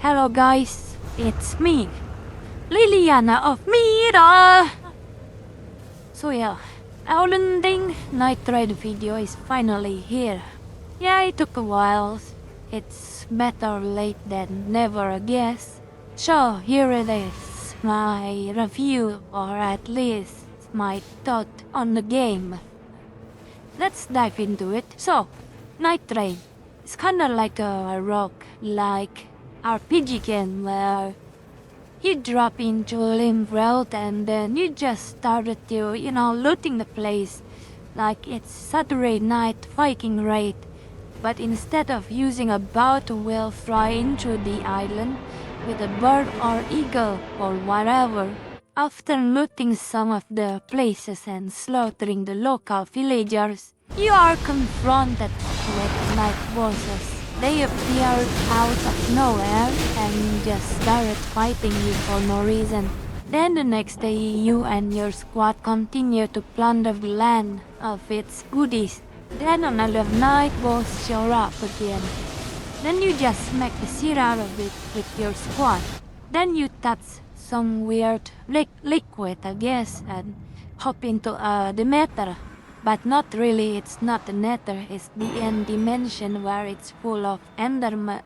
Hello guys, it's me, Lylliana of Mira! So yeah, Elden Nightreign video is finally here. Yeah, it took a while. It's better late than never, I guess. So here it is, my review, or at least my thought on the game. Let's dive into it. So, Nightreign is kinda like a rogue-like RPG game where you drop into Limb World and then you just started to, looting the place like it's Saturday night Viking raid. But instead of using a bow to wheel fly into the island with a bird or eagle or whatever, after looting some of the places and slaughtering the local villagers, you are confronted with night bosses. They appeared out of nowhere and just started fighting you for no reason. Then the next day you and your squad continue to plunder the land of its goodies. Then another night boss show up again. Then you just smack the shit out of it with your squad. Then you touch some weird liquid, I guess, and hop into the Nether. But not really, it's not the Nether, it's the end dimension where it's full of Enderman.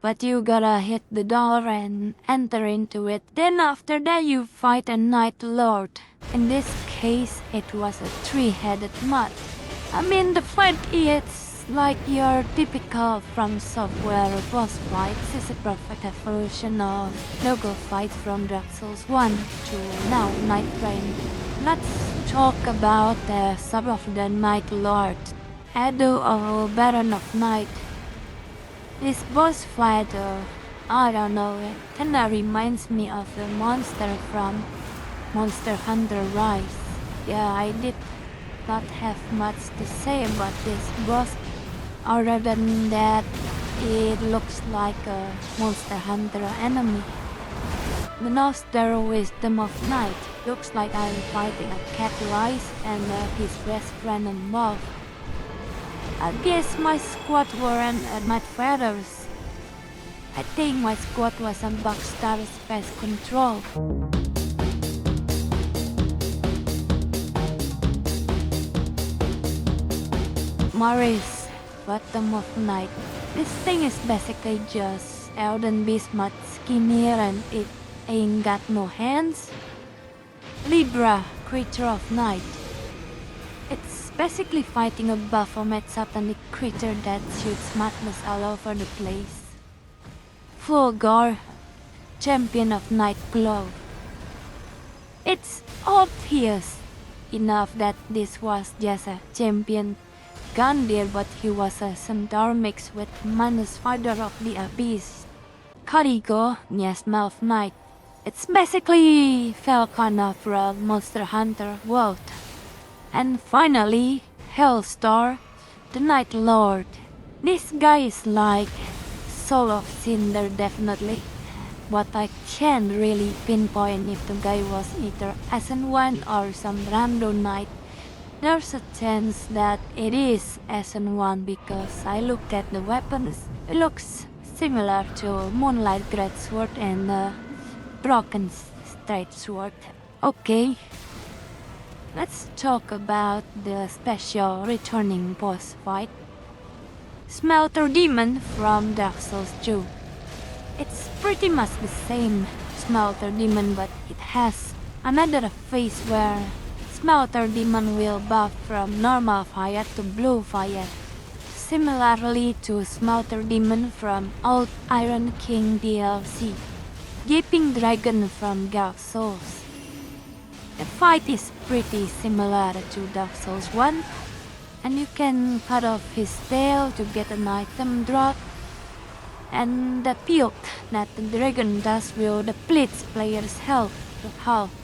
But you gotta hit the door and enter into it. Then after that you fight a Night Lord. In this case, it was a three-headed mutt. I mean, the fight is like your typical From Software boss fights. It's a perfect evolution of no-go fight from Dark Souls 1 to now Nightreign. Let's talk about some of the Night Lord. Edo, or Baron of Night. This boss fight, I don't know, it kinda reminds me of the monster from Monster Hunter Rise. Yeah, I did not have much to say about this boss, other than that it looks like a Monster Hunter enemy. The Master Wisdom of Night looks like I'm fighting a cat Rice and his best friend involved. I guess my squad weren't at my feathers. I think my squad was on Buckstar Space Control. Maris, Bottom of Night. This thing is basically just Elden Beast much skinnier and it ain't got no hands. Libra, Creature of Night. It's basically fighting a Baphomet satanic creature that shoots madness all over the place. Fulgor, Champion of Night Glow. It's obvious enough that this was just a champion Gandir, but he was a centaur mixed with Manus, Father of the Abyss. Karigo, Miasma of Night. It's basically Falcon from Monster Hunter World. And finally, Hellstar, the Night Lord. This guy is like Soul of Cinder definitely, but I can't really pinpoint if the guy was either SN1 or some random knight. There's a chance that it is SN1 because I looked at the weapons. It looks similar to Moonlight Greatsword and Broken Straight Sword. Okay, let's talk about the special returning boss fight. Smelter Demon from Dark Souls 2. It's pretty much the same Smelter Demon, but it has another phase where Smelter Demon will buff from normal fire to blue fire, similarly to Smelter Demon from Old Iron King DLC. Gaping Dragon from Dark Souls. The fight is pretty similar to Dark Souls 1, and you can cut off his tail to get an item drop, and the puke that the dragon does will deplete player's health to half.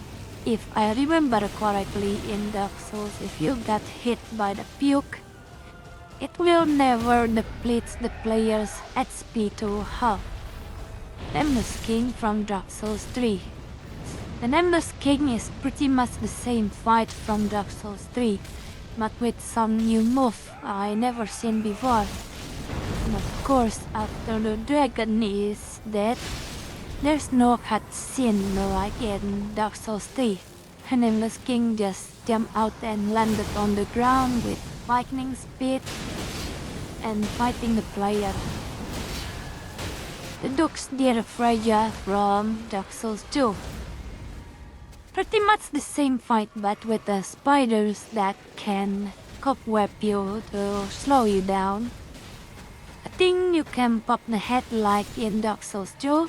If I remember correctly, in Dark Souls, if you get hit by the puke, it will never deplete the player's HP to half. Nameless King from Dark Souls 3. The Nameless King is pretty much the same fight from Dark Souls 3, but with some new move I never seen before. The course, after the dragon is dead, there's no cutscene like in Dark Souls 3. A nameless king just jumped out and landed on the ground with lightning speed and fighting the player. The Duke's dear Freya from Dark Souls 2. Pretty much the same fight, but with the spiders that can cobweb you to slow you down. I think you can pop the head like in Dark Souls 2,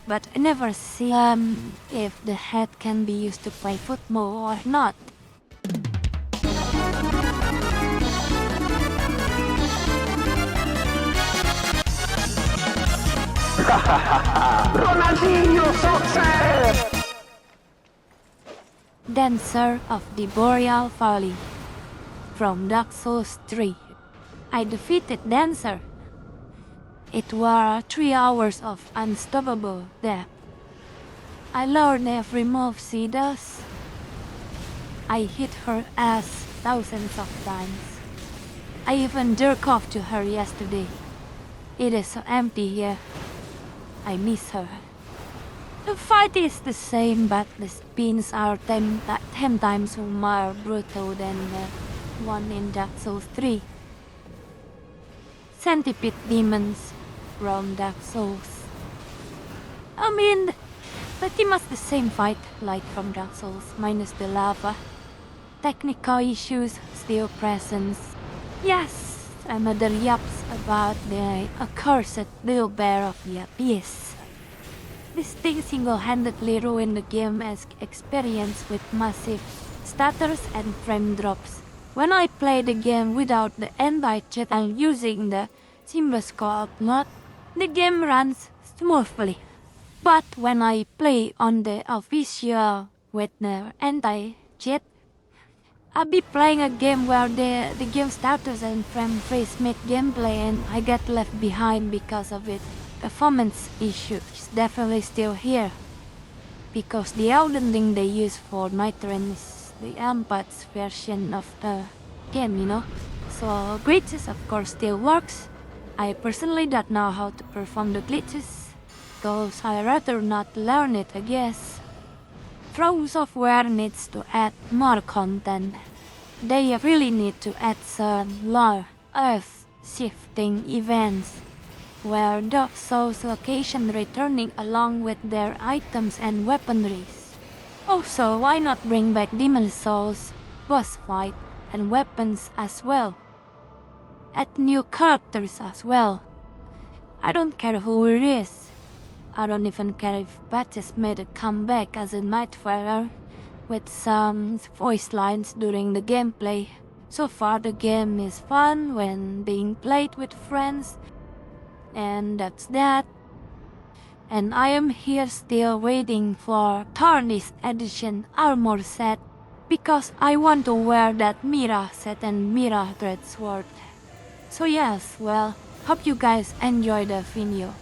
but I never see if the head can be used to play football or not. Ronaldinho success! Dancer of the Boreal Valley from Dark Souls 3. I defeated Dancer. It were 3 hours of unstoppable death. I learned every move she does. I hit her ass thousands of times. I even jerked off to her yesterday. It is so empty here. I miss her. The fight is the same, but the spins are 10 times more brutal than the one in Dark Souls 3. Centipede demons from Dark Souls. I mean, pretty much the same fight like from Dark Souls, minus the lava. Technical issues still present. Yes, another yaps about the accursed little bear of the abyss. This thing single-handedly ruined the game's experience with massive stutters and frame drops. When I play the game without the anti-cheat and using the seamless co-op mode, the game runs smoothly. But when I play on the official with the anti-cheat, I'll be playing a game where the game stutters and frame freeze mid-gameplay and I get left behind because of it. Performance issues definitely still here, because the Elden thing they use for Nightreign is the Ampat's version of the game, you know. So glitches of course still works. I personally don't know how to perform the glitches, cause I rather not learn it, I guess. From Software needs to add more content. They really need to add some lore, earth-shifting events, where Dark Souls location returning along with their items and weaponries. Also, why not bring back Demon Souls, boss fight, and weapons as well? Add new characters as well. I don't care who it is. I don't even care if Patches made a comeback as a Nightfarer with some voice lines during the gameplay. So far the game is fun when being played with friends, and that's that. And I am here still waiting for Tarnished Edition armor set, because I want to wear that Mira set and Mira thread sword. So yes, well, hope you guys enjoy the video.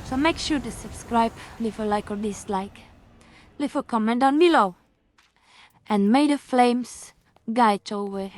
So make sure to subscribe, leave a like or dislike, leave a comment down below. And may the flames guide your way.